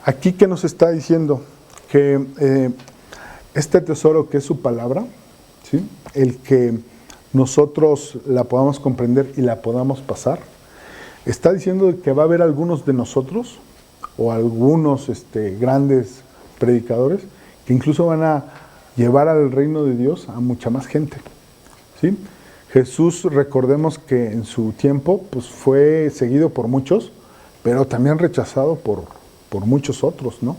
Aquí, ¿qué nos está diciendo? Que este tesoro que es su palabra, ¿sí? El que nosotros la podamos comprender y la podamos pasar, está diciendo que va a haber algunos de nosotros, o algunos grandes predicadores, que incluso van a llevar al reino de Dios a mucha más gente. ¿Sí? Jesús, recordemos que en su tiempo pues, fue seguido por muchos, pero también rechazado por muchos otros, ¿no?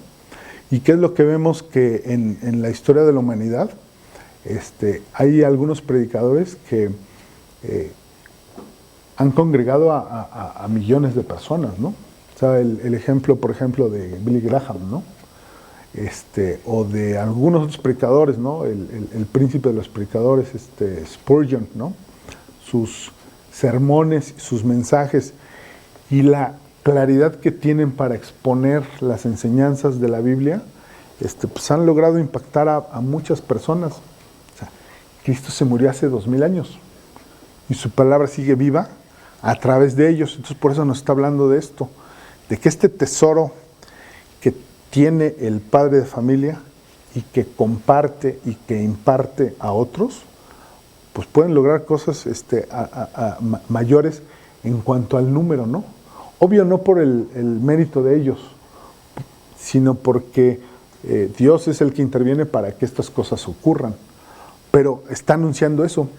¿Y qué es lo que vemos? Que en la historia de la humanidad hay algunos predicadores que han congregado a millones de personas, ¿no? O sea, el ejemplo, por ejemplo, de Billy Graham, ¿no? O de algunos otros predicadores, ¿no? El príncipe de los predicadores, Spurgeon, ¿no? Sus sermones, sus mensajes y la claridad que tienen para exponer las enseñanzas de la Biblia, pues han logrado impactar a muchas personas. O sea, Cristo se murió hace 2000 años y su palabra sigue viva a través de ellos. Entonces, por eso nos está hablando de esto, de que este tesoro que tiene el padre de familia y que comparte y que imparte a otros, pues pueden lograr cosas mayores en cuanto al número, ¿no? Obvio no por el mérito de ellos, sino porque Dios es el que interviene para que estas cosas ocurran. Pero está anunciando eso,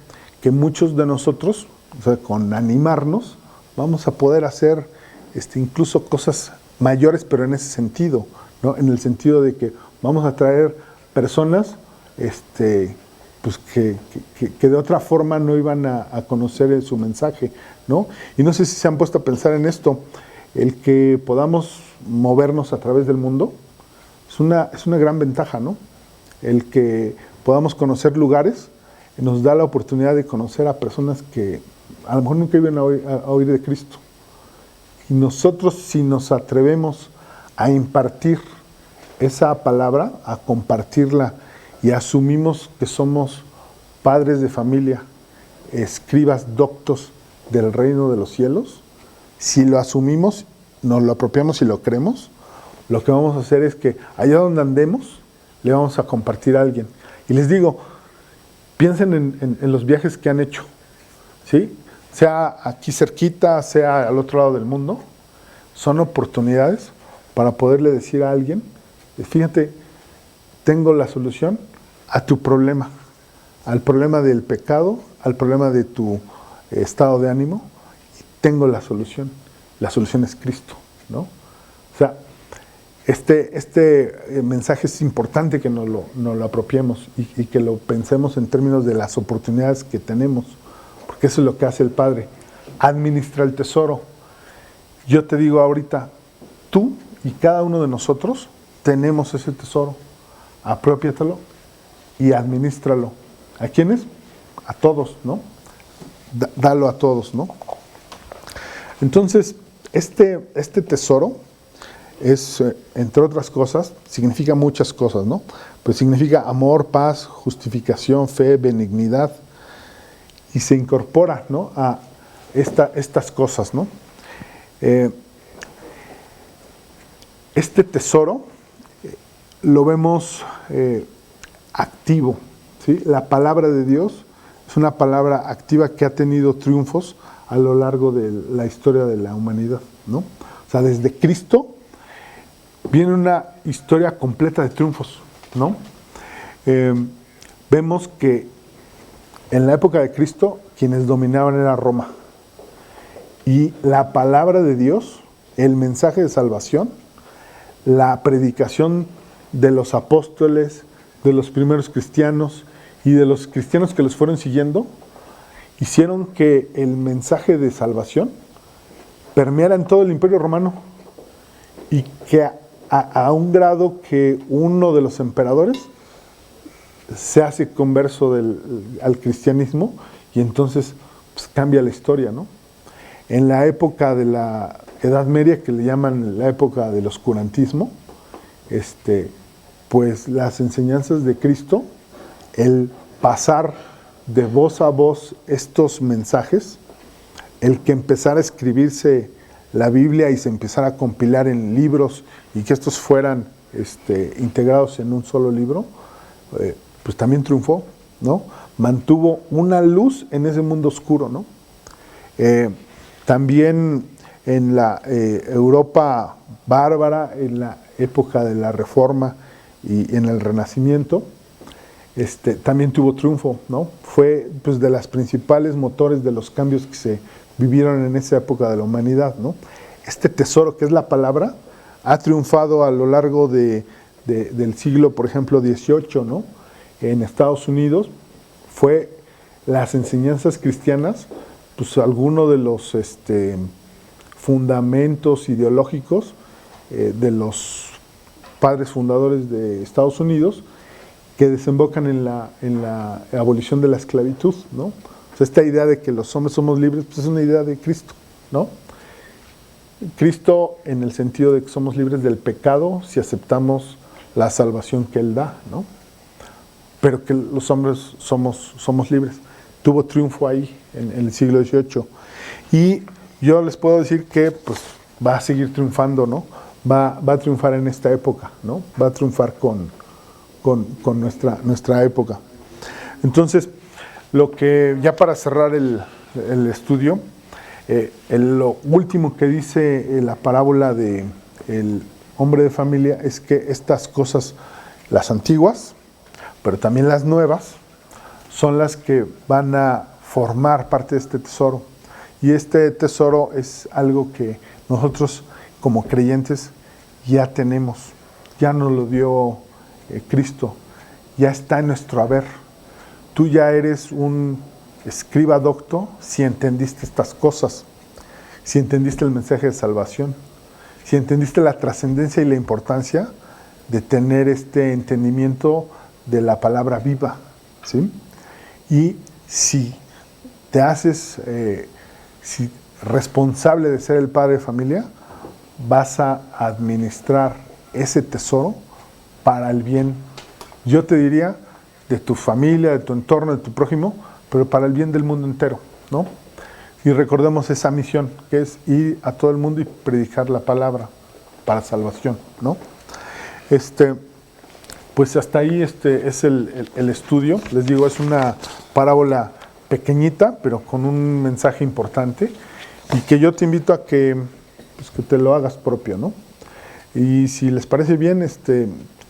que muchos de nosotros, o sea, con animarnos, vamos a poder hacer incluso cosas mayores, pero en ese sentido, ¿no? En el sentido de que vamos a traer personas pues que de otra forma no iban a conocer su mensaje, ¿no? Y no sé si se han puesto a pensar en esto, el que podamos movernos a través del mundo es una gran ventaja, ¿no? El que podamos conocer lugares nos da la oportunidad de conocer a personas que a lo mejor nunca iban a oír de Cristo. Y nosotros, si nos atrevemos a impartir esa palabra, a compartirla, y asumimos que somos padres de familia, escribas doctos del reino de los cielos, si lo asumimos, nos lo apropiamos y lo creemos, lo que vamos a hacer es que allá donde andemos, le vamos a compartir a alguien. Y les digo, piensen en los viajes que han hecho, ¿sí? Sea aquí cerquita, sea al otro lado del mundo, son oportunidades para poderle decir a alguien, fíjate, tengo la solución a tu problema, al problema del pecado, al problema de tu estado de ánimo, tengo la solución es Cristo, ¿no? O sea, este mensaje es importante que nos lo apropiemos y que lo pensemos en términos de las oportunidades que tenemos, porque eso es lo que hace el Padre, administra el tesoro. Yo te digo ahorita, tú y cada uno de nosotros tenemos ese tesoro. apropiátalo y administralo. ¿A quiénes? A todos, ¿no? Dalo a todos, ¿no? Entonces, este tesoro es, entre otras cosas, significa muchas cosas, ¿no? Pues significa amor, paz, justificación, fe, benignidad, y se incorpora, ¿no?, a estas cosas, ¿no? Este tesoro lo vemos activo, ¿sí? La palabra de Dios es una palabra activa que ha tenido triunfos a lo largo de la historia de la humanidad, ¿no? O sea, desde Cristo viene una historia completa de triunfos, ¿no? Vemos que en la época de Cristo quienes dominaban era Roma. Y la palabra de Dios, el mensaje de salvación, la predicación de los apóstoles, de los primeros cristianos y de los cristianos que los fueron siguiendo, hicieron que el mensaje de salvación permeara en todo el Imperio Romano y que a un grado que uno de los emperadores se hace converso al cristianismo y entonces pues, cambia la historia, ¿no? En la época de la Edad Media, que le llaman la época del oscurantismo, pues las enseñanzas de Cristo, el pasar de voz a voz estos mensajes, el que empezara a escribirse la Biblia y se empezara a compilar en libros y que estos fueran integrados en un solo libro, pues también triunfó, ¿no? Mantuvo una luz en ese mundo oscuro, ¿no? También en la Europa bárbara, en la época de la Reforma y en el Renacimiento, también tuvo triunfo, ¿no? Fue pues, de las principales motores de los cambios que se vivieron en esa época de la humanidad, ¿no? Este tesoro que es la palabra ha triunfado a lo largo del siglo, por ejemplo, XVIII, ¿no? En Estados Unidos fue las enseñanzas cristianas, pues alguno de los fundamentos ideológicos de los padres fundadores de Estados Unidos que desembocan en la abolición de la esclavitud, ¿no? O sea, esta idea de que los hombres somos libres, pues es una idea de Cristo, ¿no? Cristo en el sentido de que somos libres del pecado si aceptamos la salvación que Él da, ¿no? Pero que los hombres somos libres. Tuvo triunfo ahí en el siglo XVIII. Y yo les puedo decir que pues, va a seguir triunfando, ¿no? Va a triunfar en esta época, ¿no? Va a triunfar con nuestra época. Entonces, lo que ya para cerrar el estudio, lo último que dice la parábola de el hombre de familia es que estas cosas, las antiguas, pero también las nuevas, son las que van a formar parte de este tesoro. Y este tesoro es algo que nosotros como creyentes ya tenemos, ya nos lo dio Cristo, ya está en nuestro haber. Tú ya eres un escriba docto si entendiste estas cosas, si entendiste el mensaje de salvación, si entendiste la trascendencia y la importancia de tener este entendimiento de la palabra viva, ¿sí? Y si te haces responsable de ser el padre de familia, vas a administrar ese tesoro para el bien, yo te diría, de tu familia, de tu entorno, de tu prójimo, pero para el bien del mundo entero, ¿no? Y recordemos esa misión, que es ir a todo el mundo y predicar la palabra para salvación, ¿no? Pues hasta ahí es el estudio. Les digo, es una parábola pequeñita, pero con un mensaje importante, y que yo te invito a que te lo hagas propio, ¿no? Y si les parece bien,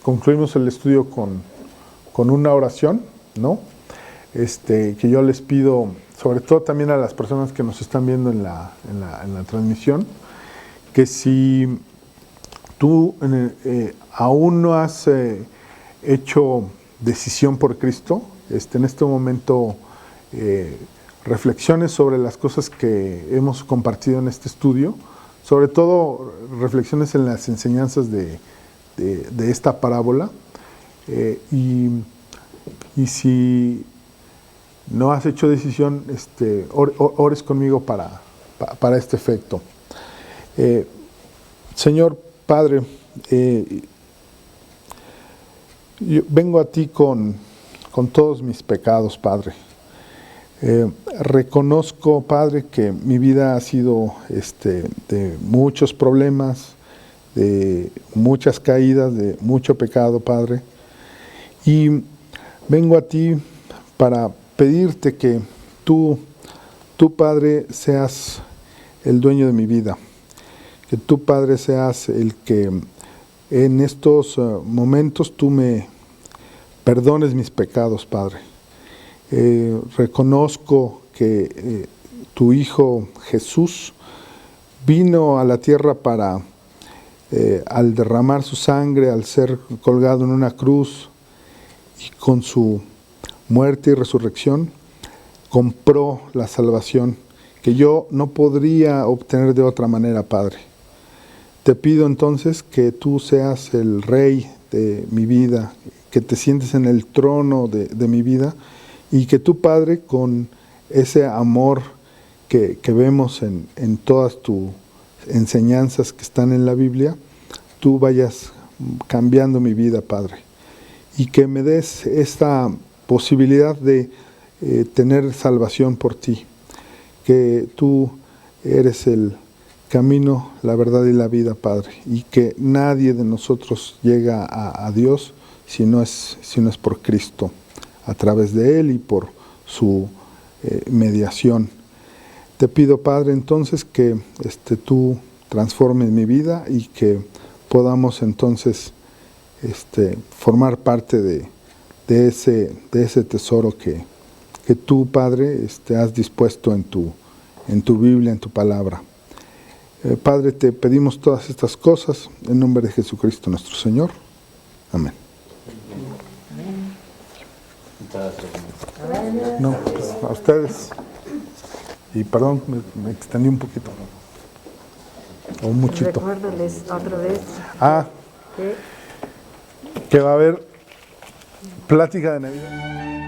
concluimos el estudio con una oración, ¿no? Que yo les pido, sobre todo también a las personas que nos están viendo en la transmisión, que si tú aún no has hecho decisión por Cristo, en este momento reflexiones sobre las cosas que hemos compartido en este estudio, sobre todo reflexiones en las enseñanzas de esta parábola, Y si no has hecho decisión, ores conmigo para este efecto. Señor Padre, yo vengo a ti con todos mis pecados, Padre. Reconozco, Padre, que mi vida ha sido de muchos problemas, de muchas caídas, de mucho pecado, Padre. Y vengo a ti para pedirte que tú, Padre, seas el dueño de mi vida. Que tú, Padre, seas el que en estos momentos tú me perdones mis pecados, Padre. Reconozco que tu Hijo Jesús vino a la tierra para, al derramar su sangre, al ser colgado en una cruz y con su muerte y resurrección, compró la salvación que yo no podría obtener de otra manera, Padre. Te pido entonces que tú seas el Rey de mi vida, que te sientes en el trono de mi vida, y que tú, Padre, con ese amor que vemos en todas tus enseñanzas que están en la Biblia, tú vayas cambiando mi vida, Padre. Y que me des esta posibilidad de tener salvación por ti. Que tú eres el camino, la verdad y la vida, Padre. Y que nadie de nosotros llega a Dios si no es por Cristo, a través de Él y por su mediación. Te pido, Padre, entonces que tú transformes mi vida y que podamos entonces formar parte de ese tesoro que tú, Padre, has dispuesto en tu Biblia, en tu palabra. Padre, te pedimos todas estas cosas en nombre de Jesucristo nuestro Señor. Amén. No, pues a ustedes. Y perdón, me extendí un poquito. O un muchito. Recuérdales otra vez. Que va a haber plática de Navidad.